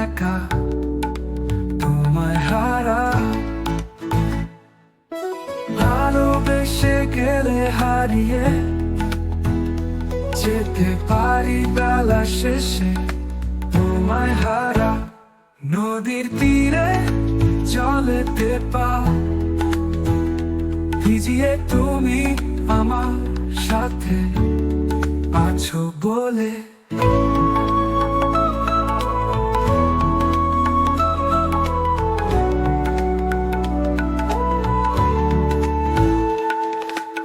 একা তোমায় হারা। ভালোবেসে গেলে হারিয়ে যেতে পারি বেলা শেষে তোমায় হারা। নদীর তীরে জলেতে পা ভিজিয়ে তুমি আমার সাথে আছো বলে।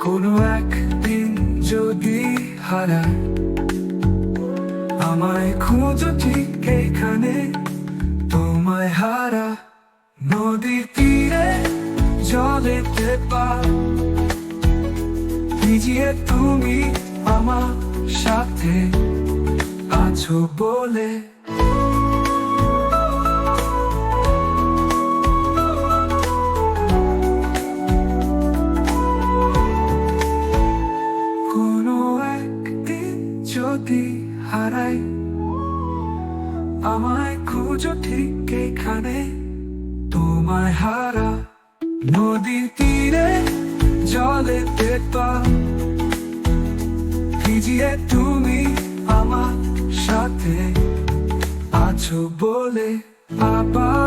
কোনো একদিন যদি হারায় আমায় খুঁজো ঠিক এখানে তোমায় হারা। নদীর তীরে জলেতে পা ভিজিয়ে তুমি আমার সাথে আছো বলে। কোনো একদিন যদি হারাই আমায় খুঁজো ঠিক এখানে তোমায় হারা। নদীর তীরে জলেতে পা ভিজিয়ে তুমি আমার সাথে আছো বলে। আবার